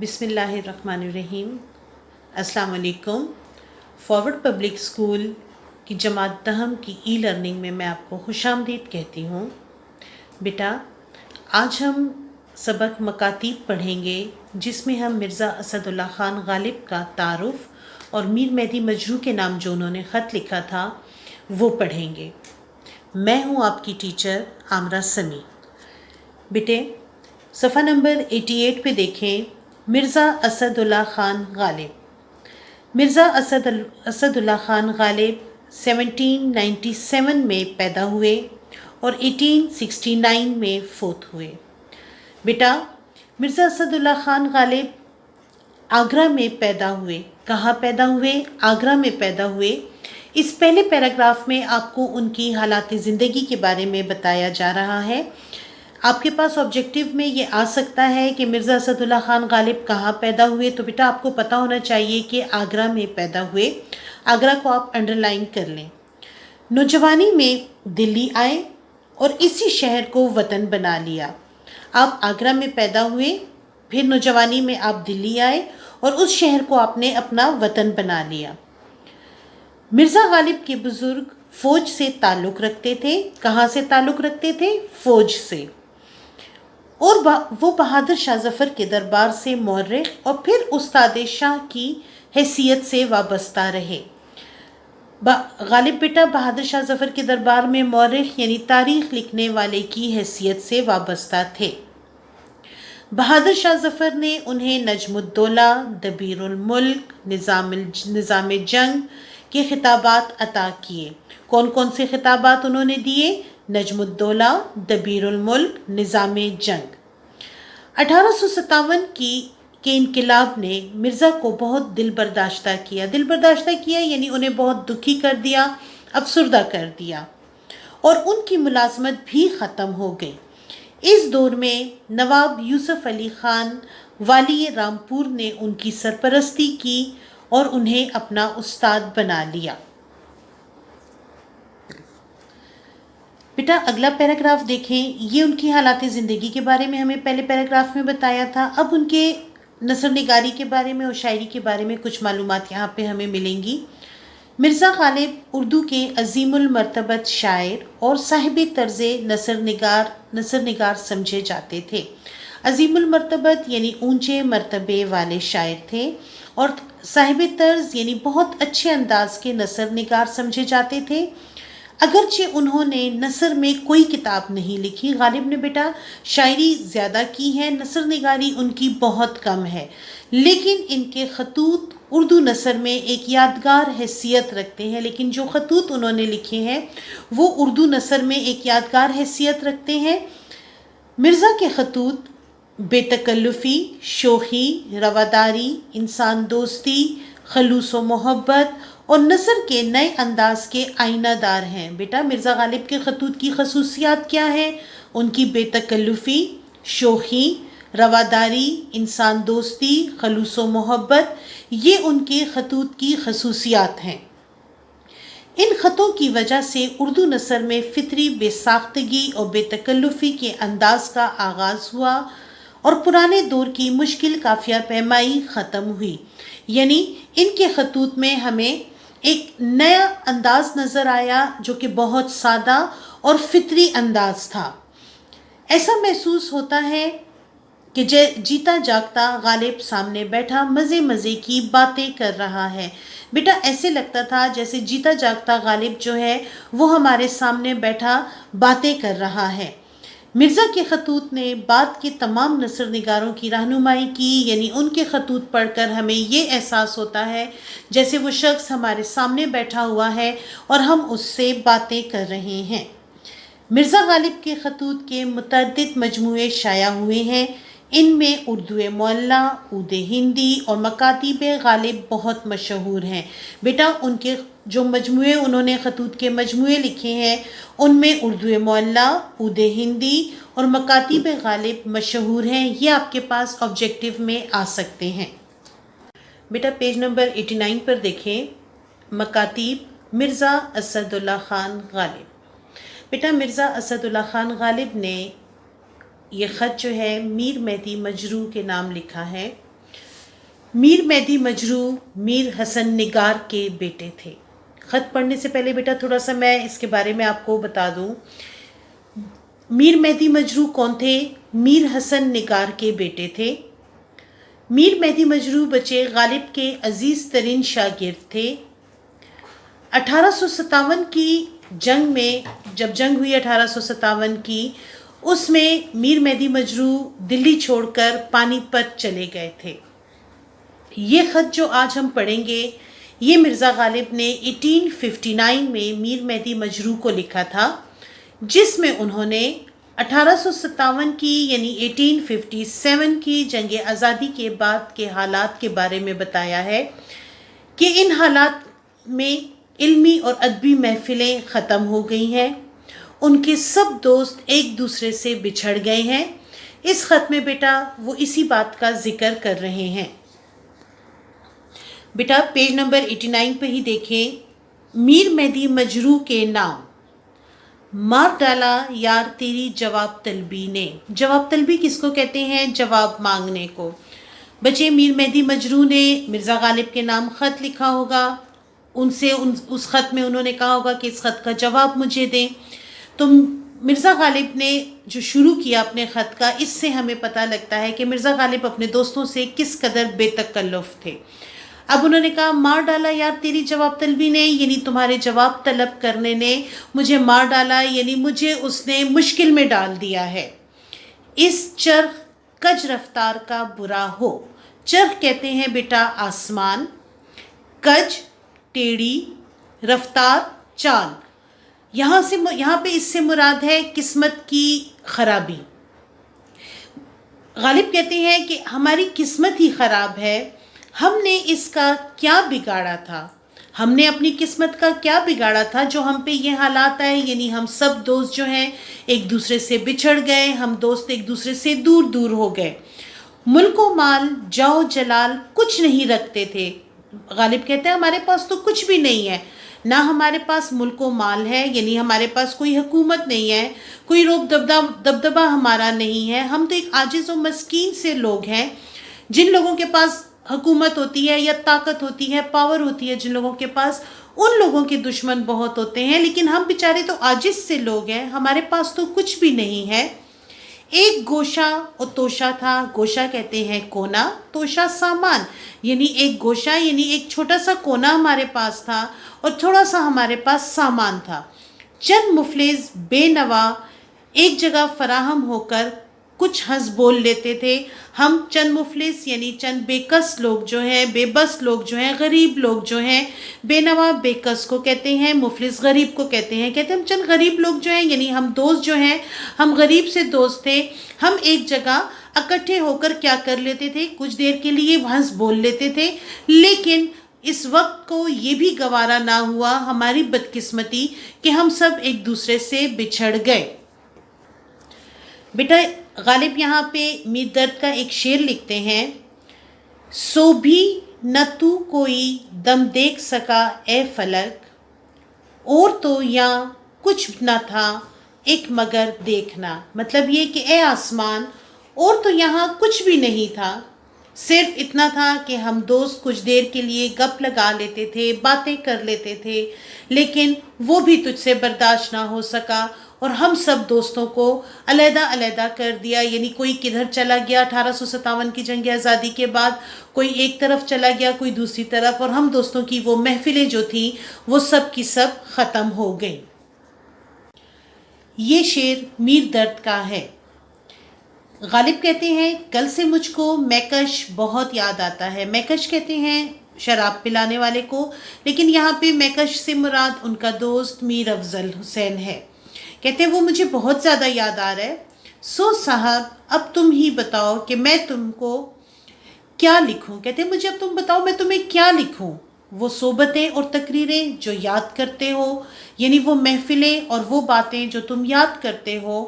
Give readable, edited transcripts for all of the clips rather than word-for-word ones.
بسم اللہ الرحمن الرحیم۔ السلام علیکم۔ فارورڈ پبلک اسکول کی جماعت دہم کی ای لرننگ میں آپ کو خوش آمدید کہتی ہوں۔ بیٹا، آج ہم سبق مکاتیب پڑھیں گے، جس میں ہم مرزا اسد اللہ خان غالب کا تعارف اور میر مہدی مجروح کے نام جو انہوں نے خط لکھا تھا وہ پڑھیں گے۔ میں ہوں آپ کی ٹیچر عامرہ سمیع۔ بیٹے، صفحہ نمبر 88 پہ دیکھیں، مرزا اسد اللہ خان غالب۔ مرزا اسد اللہ خان غالب 1797 میں پیدا ہوئے اور 1869 میں فوت ہوئے۔ بیٹا، مرزا اسد اللہ خان غالب آگرہ میں پیدا ہوئے۔ کہاں پیدا ہوئے؟ آگرہ میں پیدا ہوئے۔ اس پہلے پیراگراف میں آپ کو ان کی حالات زندگی کے بارے میں بتایا جا رہا ہے۔ آپ کے پاس آبجیکٹو میں یہ آ سکتا ہے کہ مرزا اسد اللہ خان غالب کہاں پیدا ہوئے، تو بیٹا آپ کو پتہ ہونا چاہیے کہ آگرہ میں پیدا ہوئے۔ آگرہ کو آپ انڈر لائن کر لیں۔ نوجوانی میں دلی آئے اور اسی شہر کو وطن بنا لیا۔ آپ آگرہ میں پیدا ہوئے، پھر نوجوانی میں آپ دلی آئے اور اس شہر کو آپ نے اپنا وطن بنا لیا۔ مرزا غالب کے بزرگ فوج سے تعلق رکھتے تھے۔ کہاں سے تعلق رکھتے تھے؟ فوج سے۔ اور وہ بہادر شاہ ظفر کے دربار سے مورخ اور پھر استاد شاہ کی حیثیت سے وابستہ رہے۔ غالب بیٹا بہادر شاہ ظفر کے دربار میں مورخ یعنی تاریخ لکھنے والے کی حیثیت سے وابستہ تھے۔ بہادر شاہ ظفر نے انہیں نجم الدولہ، دبیر الملک، نظام جنگ کے خطابات عطا کیے۔ کون کون سے خطابات انہوں نے دیے؟ نجم الدولہ، دبیر الملک، نظام جنگ۔ 1857 کے انقلاب نے مرزا کو بہت دل برداشتہ کیا یعنی انہیں بہت دکھی کر دیا، افسردہ کر دیا، اور ان کی ملازمت بھی ختم ہو گئی۔ اس دور میں نواب یوسف علی خان والی رامپور نے ان کی سرپرستی کی اور انہیں اپنا استاد بنا لیا۔ بیٹا اگلا پیراگراف دیکھیں، یہ ان کی حالات زندگی کے بارے میں ہمیں پہلے پیراگراف میں بتایا تھا۔ اب ان کے نثر نگاری کے بارے میں اور شاعری کے بارے میں کچھ معلومات یہاں پہ ہمیں ملیں گی۔ مرزا غالب اردو کے عظیم المرتبت شاعر اور صاحب طرز نثر نگار سمجھے جاتے تھے۔ عظیم المرتبت یعنی اونچے مرتبے والے شاعر تھے، اور صاحب طرز یعنی بہت اچھے انداز کے نثر نگار سمجھے جاتے تھے۔ اگرچہ انہوں نے نثر میں کوئی کتاب نہیں لکھی، غالب نے بیٹا شاعری زیادہ کی ہے، نثر نگاری ان کی بہت کم ہے، لیکن ان کے خطوط اردو نثر میں ایک یادگار حیثیت رکھتے ہیں۔ لیکن جو خطوط انہوں نے لکھے ہیں وہ اردو نثر میں ایک یادگار حیثیت رکھتے ہیں۔ مرزا کے خطوط بے تکلفی، شوخی، رواداری، انسان دوستی، خلوص و محبت اور نثر کے نئے انداز کے آئینہ دار ہیں۔ بیٹا مرزا غالب کے خطوط کی خصوصیات کیا ہیں؟ ان کی بے تکلفی، شوخی، رواداری، انسان دوستی، خلوص و محبت، یہ ان کے خطوط کی خصوصیات ہیں۔ ان خطوں کی وجہ سے اردو نثر میں فطری بے ساختگی اور بے تکلفی کے انداز کا آغاز ہوا اور پرانے دور کی مشکل قافیہ پیمائی ختم ہوئی۔ یعنی ان کے خطوط میں ہمیں ایک نیا انداز نظر آیا جو کہ بہت سادہ اور فطری انداز تھا۔ ایسا محسوس ہوتا ہے کہ جیتا جاگتا غالب سامنے بیٹھا مزے کی باتیں کر رہا ہے۔ بیٹا ایسے لگتا تھا جیسے جیتا جاگتا غالب جو ہے وہ ہمارے سامنے بیٹھا باتیں کر رہا ہے۔ مرزا کے خطوط نے بعد کے تمام نثر نگاروں کی رہنمائی کی، یعنی ان کے خطوط پڑھ کر ہمیں یہ احساس ہوتا ہے جیسے وہ شخص ہمارے سامنے بیٹھا ہوا ہے اور ہم اس سے باتیں کر رہے ہیں۔ مرزا غالب کے خطوط کے متعدد مجموعے شائع ہوئے ہیں۔ ان میں اردو معلی، عود ہندی اور مکاتیب غالب بہت مشہور ہیں۔ بیٹا ان کے جو مجموعے انہوں نے خطوط کے مجموعے لکھے ہیں ان میں اردو معلی، عود ہندی اور مکاتیب غالب مشہور ہیں۔ یہ آپ کے پاس آبجیکٹو میں آ سکتے ہیں۔ بیٹا پیج نمبر 89 پر دیکھیں، مکاتیب مرزا اسد اللہ خان غالب۔ بیٹا مرزا اسد اللہ خان غالب نے یہ خط جو ہے میر مہدی مجروح کے نام لکھا ہے۔ میر مہدی مجروح میر حسن نگار کے بیٹے تھے۔ خط پڑھنے سے پہلے بیٹا تھوڑا سا میں اس کے بارے میں آپ کو بتا دوں۔ میر مہدی مجروح کون تھے؟ میر حسن نگار کے بیٹے تھے۔ میر مہدی مجروح بچے غالب کے عزیز ترین شاگرد تھے۔ 1857 کی جنگ میں، جب جنگ ہوئی 1857 کی، اس میں میر مہدی مجروح دلی چھوڑ کر پانی پت چلے گئے تھے۔ یہ خط جو آج ہم پڑھیں گے یہ مرزا غالب نے 1859 میں میر مہدی مجروح کو لکھا تھا، جس میں انہوں نے 1857 کی یعنی 1857 کی جنگ آزادی کے بعد کے حالات کے بارے میں بتایا ہے کہ ان حالات میں علمی اور ادبی محفلیں ختم ہو گئی ہیں، ان کے سب دوست ایک دوسرے سے بچھڑ گئے ہیں۔ اس خط میں بیٹا وہ اسی بات کا ذکر کر رہے ہیں۔ بیٹا پیج نمبر 89 پہ ہی دیکھیں، میر مہدی مجروح کے نام، مار ڈالا یار تیری جواب طلبی نے۔ جواب طلبی کس کو کہتے ہیں؟ جواب مانگنے کو۔ بچے میر مہدی مجروح نے مرزا غالب کے نام خط لکھا ہوگا، ان سے اس خط میں انہوں نے کہا ہوگا کہ اس خط کا جواب مجھے دیں۔ تو مرزا غالب نے جو شروع کیا اپنے خط کا، اس سے ہمیں پتہ لگتا ہے کہ مرزا غالب اپنے دوستوں سے کس قدر بے تکلف تھے۔ اب انہوں نے کہا مار ڈالا یار تیری جواب طلبی نے، یعنی تمہارے جواب طلب کرنے نے مجھے مار ڈالا، یعنی مجھے اس نے مشکل میں ڈال دیا ہے۔ اس چرخ کج رفتار کا برا ہو۔ چرخ کہتے ہیں بیٹا آسمان، کج ٹیڑھی، رفتار چال۔ یہاں پہ اس سے مراد ہے قسمت کی خرابی۔ غالب کہتے ہیں کہ ہماری قسمت ہی خراب ہے، ہم نے اس کا کیا بگاڑا تھا، ہم نے اپنی قسمت کا کیا بگاڑا تھا جو ہم پہ یہ حالات آئے، یعنی ہم سب دوست جو ہیں ایک دوسرے سے بچھڑ گئے، ہم دوست ایک دوسرے سے دور دور ہو گئے۔ ملک و مال جاؤ جلال کچھ نہیں رکھتے تھے۔ غالب کہتے ہیں ہمارے پاس تو کچھ بھی نہیں ہے، نہ ہمارے پاس ملک و مال ہے، یعنی ہمارے پاس کوئی حکومت نہیں ہے، کوئی روب دبدبہ ہمارا نہیں ہے، ہم تو ایک عاجز و مسکین سے لوگ ہیں۔ جن لوگوں کے پاس حکومت ہوتی ہے یا طاقت ہوتی ہے، پاور ہوتی ہے جن لوگوں کے پاس، ان لوگوں کے دشمن بہت ہوتے ہیں، لیکن ہم بیچارے تو عاجز سے لوگ ہیں، ہمارے پاس تو کچھ بھی نہیں ہے۔ ایک گوشہ اور توشہ تھا، گوشہ کہتے ہیں کونا، توشہ سامان، یعنی ایک گوشہ یعنی ایک چھوٹا سا کونا ہمارے پاس تھا اور تھوڑا سا ہمارے پاس سامان تھا۔ چند مفلس بے نوا ایک جگہ فراہم ہو کر کچھ ہنس بول لیتے تھے۔ ہم چند مفلس یعنی چند بے کس لوگ جو ہیں، بے بس لوگ جو ہیں، غریب لوگ جو ہیں، بے نوا بے کس کو کہتے ہیں، مفلس غریب کو کہتے ہیں۔ کہتے ہیں ہم چند غریب لوگ جو ہیں، یعنی ہم دوست جو ہیں، ہم غریب سے دوست تھے، ہم ایک جگہ اکٹھے ہو کر کیا کر لیتے تھے، کچھ دیر کے لیے ہنس بول لیتے تھے، لیکن اس وقت کو یہ بھی گوارا نہ ہوا، ہماری بدقسمتی، کہ ہم سب ایک دوسرے سے بچھڑ گئے۔ بیٹا غالب یہاں پہ میر درد کا ایک شعر لکھتے ہیں، سو بھی نہ تو کوئی دم دیکھ سکا اے فلک، اور تو یہاں کچھ نہ تھا ایک مگر دیکھنا۔ مطلب یہ کہ اے آسمان، اور تو یہاں کچھ بھی نہیں تھا، صرف اتنا تھا کہ ہم دوست کچھ دیر کے لیے گپ لگا لیتے تھے، باتیں کر لیتے تھے، لیکن وہ بھی تجھ سے برداشت نہ ہو سکا اور ہم سب دوستوں کو علیحدہ علیحدہ کر دیا، یعنی کوئی کدھر چلا گیا 1857 کی جنگ آزادی کے بعد، کوئی ایک طرف چلا گیا، کوئی دوسری طرف، اور ہم دوستوں کی وہ محفلیں جو تھیں وہ سب کی سب ختم ہو گئیں۔ یہ شعر میر درد کا ہے۔ غالب کہتے ہیں کل سے مجھ کو میکش بہت یاد آتا ہے۔ میکش کہتے ہیں شراب پلانے والے کو، لیکن یہاں پہ میکش سے مراد ان کا دوست میر افضل حسین ہے۔ کہتے ہیں وہ مجھے بہت زیادہ یاد آ رہا ہے۔ سو صاحب اب تم ہی بتاؤ کہ میں تم کو کیا لکھوں۔ کہتے ہیں مجھے اب تم بتاؤ میں تمہیں کیا لکھوں۔ وہ صحبتیں اور تقریریں جو یاد کرتے ہو، یعنی وہ محفلیں اور وہ باتیں جو تم یاد کرتے ہو،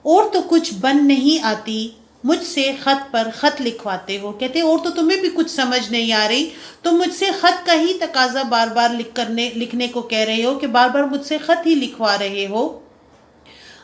اور تو کچھ بن نہیں آتی، مجھ سے خط پر خط لکھواتے ہو۔ کہتے ہیں اور تو تمہیں بھی کچھ سمجھ نہیں آ رہی، تم مجھ سے خط کا ہی تقاضا بار بار لکھنے کو کہہ رہے ہو، کہ بار بار مجھ سے خط ہی لکھوا رہے ہو۔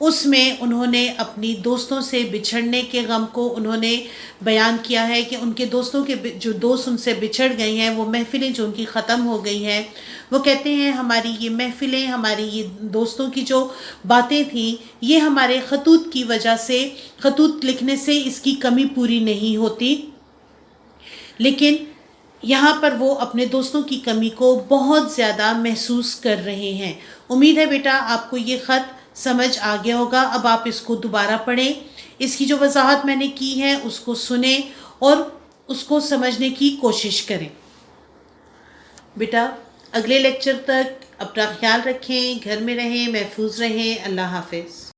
اس میں انہوں نے اپنی دوستوں سے بچھڑنے کے غم کو انہوں نے بیان کیا ہے کہ ان کے دوستوں کے جو دوست ان سے بچھڑ گئی ہیں، وہ محفلیں جو ان کی ختم ہو گئی ہیں، وہ کہتے ہیں ہماری یہ محفلیں، ہماری یہ دوستوں کی جو باتیں تھیں، یہ ہمارے خطوط کی وجہ سے، خطوط لکھنے سے اس کی کمی پوری نہیں ہوتی، لیکن یہاں پر وہ اپنے دوستوں کی کمی کو بہت زیادہ محسوس کر رہے ہیں۔ امید ہے بیٹا آپ کو یہ خط سمجھ آ گیا ہوگا۔ اب آپ اس کو دوبارہ پڑھیں، اس کی جو وضاحت میں نے کی ہے اس کو سنیں اور اس کو سمجھنے کی کوشش کریں۔ بیٹا اگلے لیکچر تک اپنا خیال رکھیں، گھر میں رہیں، محفوظ رہیں۔ اللہ حافظ۔